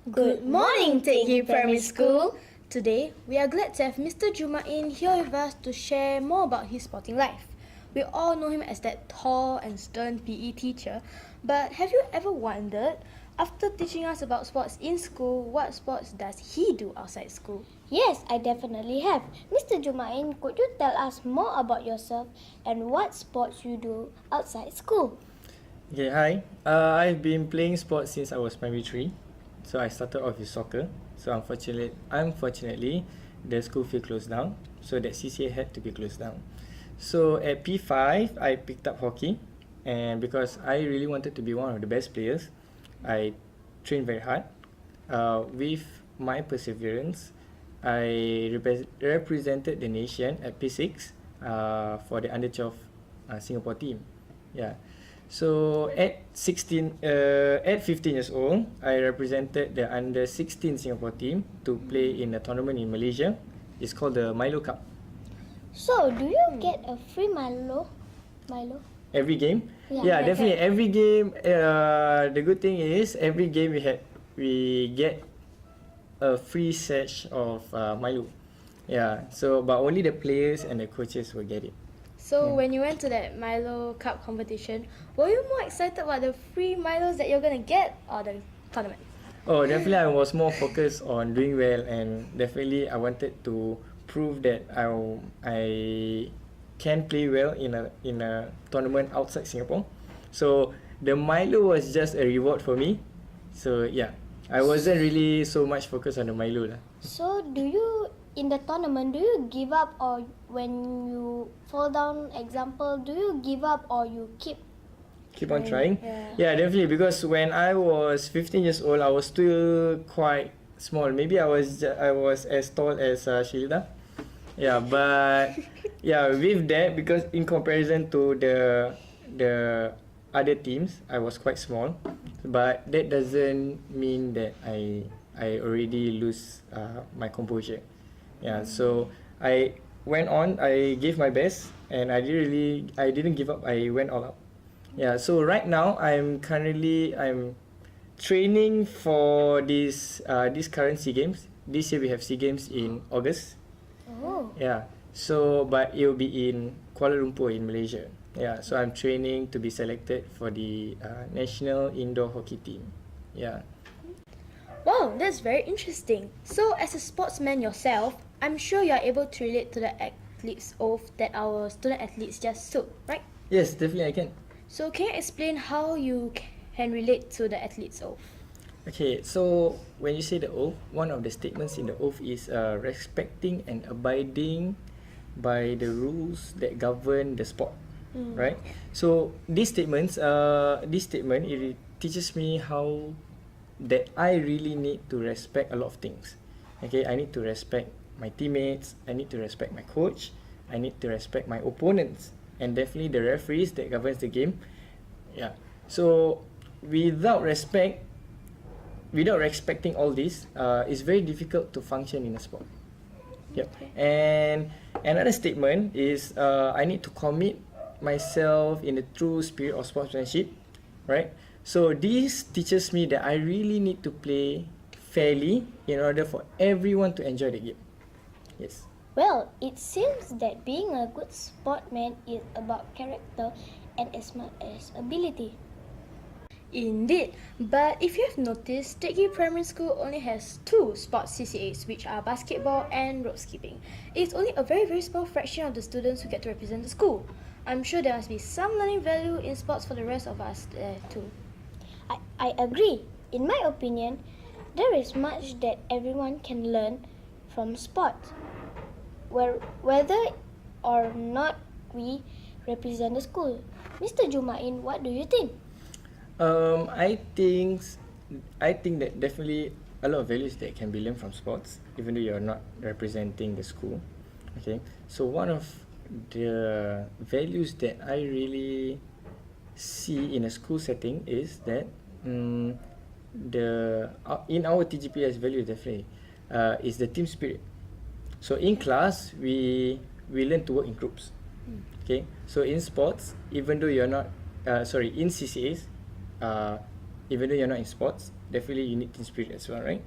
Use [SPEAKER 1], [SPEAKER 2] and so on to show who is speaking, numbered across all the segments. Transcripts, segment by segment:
[SPEAKER 1] Good morning, Teck Primary School. Today, we are glad to have Mr Jurmaeen here with us to share more about his sporting life. We all know him as that tall and stern PE teacher, but have you ever wondered, after teaching us about sports in school, what sports does he do outside school?
[SPEAKER 2] Yes, I definitely have. Mr. Jurmaeen, could you tell us more about yourself and what sports you do outside school?
[SPEAKER 3] Okay, hi. I've been playing sports since I was primary 3. So I started off with soccer. So unfortunately, the school field closed down. So that CCA had to be closed down. So at P5, I picked up hockey. And because I really wanted to be one of the best players, I trained very hard. With my perseverance, I represented the nation at P6 for the under 12 Singapore team. Yeah. So at 15 years old, I represented the under 16 Singapore team to play in a tournament in Malaysia. It's called the Milo Cup.
[SPEAKER 2] So, do you get a free Milo?
[SPEAKER 3] Every game?
[SPEAKER 2] Yeah,
[SPEAKER 3] Definitely. Every game. The good thing is every game we get a free set of Milo. Yeah. So, but only the players and the coaches will get it.
[SPEAKER 1] So when you went to that Milo Cup competition, were you more excited about the free Milos that you're gonna get or the tournament?
[SPEAKER 3] Oh, definitely I was more focused on doing well, and definitely I wanted to prove that I can play well in a tournament outside Singapore. So the Milo was just a reward for me. So yeah, I wasn't really so much focused on the Milo lah.
[SPEAKER 2] So, in the tournament, do you give up, or when you fall down, example, do you give up or you keep
[SPEAKER 3] on trying?
[SPEAKER 1] Yeah.
[SPEAKER 3] Definitely, because when I was 15 years old, I was still quite small. Maybe I was as tall as Shilda. Yeah, but yeah, with that, because in comparison to the other teams, I was quite small. But that doesn't mean that I already lose my composure. Yeah, so I went on. I gave my best, and I didn't give up. I went all out. Yeah, so right now I'm training for this current SEA Games. This year we have SEA Games in August.
[SPEAKER 2] Oh.
[SPEAKER 3] Yeah. So but it will be in Kuala Lumpur in Malaysia. Yeah. So I'm training to be selected for the national indoor hockey team. Yeah.
[SPEAKER 1] Wow, that's very interesting. So as a sportsman yourself, I'm sure you are able to relate to the athlete's oath that our student athletes just took, right?
[SPEAKER 3] Yes, definitely I can.
[SPEAKER 1] So can you explain how you can relate to the athlete's oath?
[SPEAKER 3] Okay, so when you say the oath, one of the statements in the oath is respecting and abiding by the rules that govern the sport, right? So this statement it teaches me how that I really need to respect a lot of things. Okay, I need to respect my teammates, I need to respect my coach, I need to respect my opponents, and definitely the referees that governs the game. Yeah. So without respecting all this, it's very difficult to function in a sport. Yep. And another statement is I need to commit myself in the true spirit of sportsmanship, right? So this teaches me that I really need to play fairly in order for everyone to enjoy the game. Yes.
[SPEAKER 2] Well, it seems that being a good sportsman is about character and as much as ability.
[SPEAKER 1] Indeed, but if you have noticed, Teck Primary School only has 2 sports CCAs, which are basketball and rope skipping. It's only a very, very small fraction of the students who get to represent the school. I'm sure there must be some learning value in sports for the rest of us too.
[SPEAKER 2] I agree. In my opinion, there is much that everyone can learn from sports, whether or not we represent the school. Mr. Jurmaeen, what do you think?
[SPEAKER 3] I think that definitely a lot of values that can be learned from sports, even though you're not representing the school. Okay, so one of the values that I really see in a school setting is that in our TGPS value definitely is the team spirit. So in class we learn to work in groups. Okay, so in sports, even though you're not in CCAs, even though you're not in sports, definitely you need team spirit as well, right?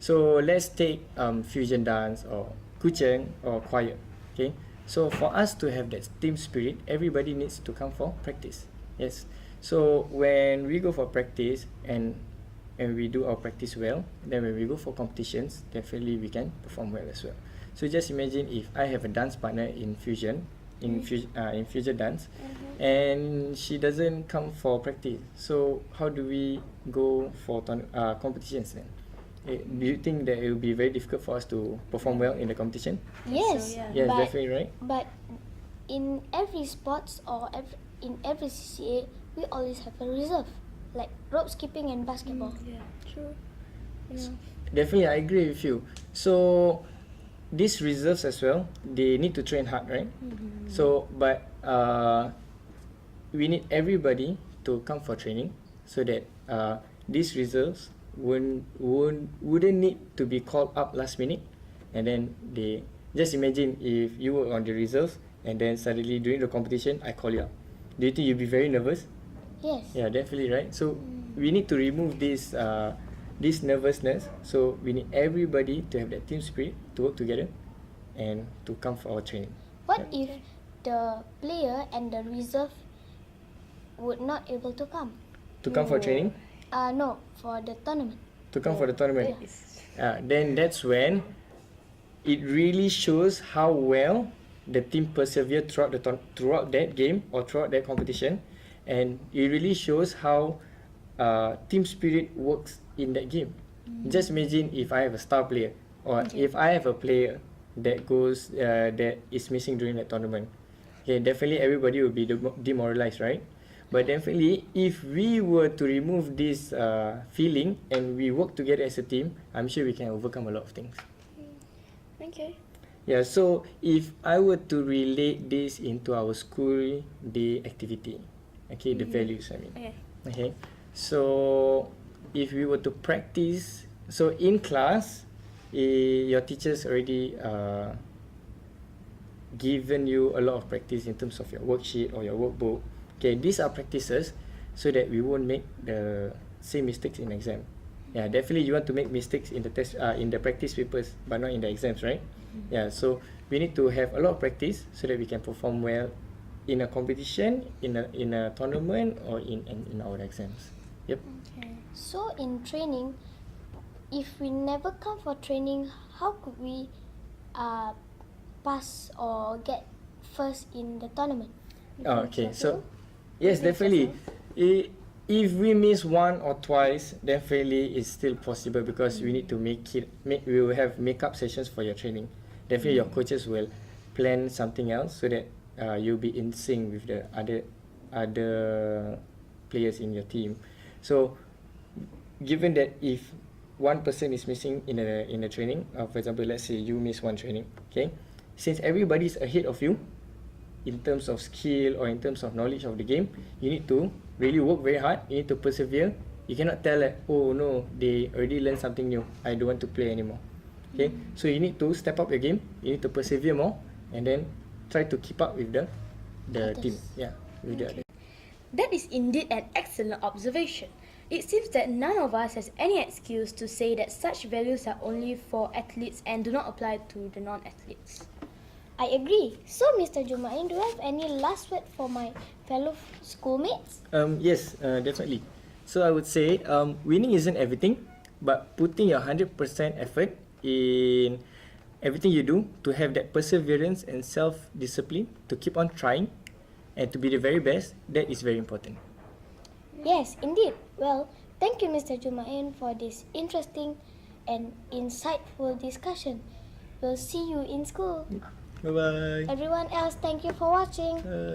[SPEAKER 3] So let's take fusion dance or kuching or choir. Okay, so for us to have that team spirit, everybody needs to come for practice. Yes. So when we go for practice and we do our practice well, then when we go for competitions, definitely we can perform well as well. So just imagine if I have a dance partner in fusion, in fusion dance, and she doesn't come for practice. So how do we go for competitions then? Do you think that it will be very difficult for us to perform well in the competition?
[SPEAKER 2] Yes,
[SPEAKER 3] Yes,
[SPEAKER 2] but,
[SPEAKER 3] definitely, right?
[SPEAKER 2] but in every sports or in every CCA, we always have a reserve, like rope skipping and basketball.
[SPEAKER 1] Yeah, true.
[SPEAKER 3] Definitely, I agree with you. So these reserves as well, they need to train hard, right? So, but we need everybody to come for training so that these reserves wouldn't need to be called up last minute, and then they just imagine if you were on the reserves and then suddenly during the competition I call you up. Do you think you'll be very nervous?
[SPEAKER 2] Yes.
[SPEAKER 3] Yeah, definitely, right? So we need to remove this nervousness. So we need everybody to have that team spirit to work together and to come for our training.
[SPEAKER 2] What if the player and the reserve would not able to come?
[SPEAKER 3] To come for training,
[SPEAKER 2] No, for the tournament.
[SPEAKER 3] to come for the tournament.
[SPEAKER 2] Yeah.
[SPEAKER 3] Then that's when it really shows how well the team persevered throughout that game or throughout that competition, and it really shows how team spirit works in that game. Just imagine if I have a star player or if I have a player that is missing during that tournament. Okay, definitely everybody will be demoralized, right? But definitely, if we were to remove this feeling and we work together as a team, I'm sure we can overcome a lot of things.
[SPEAKER 1] Okay.
[SPEAKER 3] Yeah, so if I were to relate this into our school day activity, okay, the values, I mean. Okay, so if we were to practice, so in class, your teachers already given you a lot of practice in terms of your worksheet or your workbook. Okay, these are practices so that we won't make the same mistakes in exam. Yeah, definitely you want to make mistakes in the test, in the practice papers, but not in the exams, right? Yeah, so we need to have a lot of practice so that we can perform well in a competition, in a tournament, or in our exams. Yep.
[SPEAKER 2] So in training, if we never come for training, how could we pass or get first in the tournament?
[SPEAKER 3] Okay, so yes, definitely. If we miss one or twice, definitely it's still possible because we need to we will have make-up sessions for your training. Definitely your coaches will plan something else so that you'll be in sync with the other players in your team. So given that if one person is missing in a training, for example, let's say you miss one training, okay, since everybody's ahead of you in terms of skill or in terms of knowledge of the game, you need to really work very hard. You need to persevere. You cannot tell like, oh no, they already learned something new, I don't want to play anymore. Okay, so you need to step up your game. You need to persevere more, and then try to keep up with the team. Yeah, with the other.
[SPEAKER 1] That is indeed an excellent observation. It seems that none of us has any excuse to say that such values are only for athletes and do not apply to the non-athletes.
[SPEAKER 2] I agree. So, Mr. Jurmaeen, do you have any last word for my fellow schoolmates?
[SPEAKER 3] Yes, definitely. So I would say winning isn't everything, but putting your 100% effort in everything you do to have that perseverance and self-discipline to keep on trying and to be the very best, that is very important.
[SPEAKER 2] Yes, indeed. Well, thank you, Mr. Jurmaeen, for this interesting and insightful discussion. We'll see you in school.
[SPEAKER 3] Bye-bye.
[SPEAKER 2] Everyone else, thank you for watching.
[SPEAKER 1] Bye.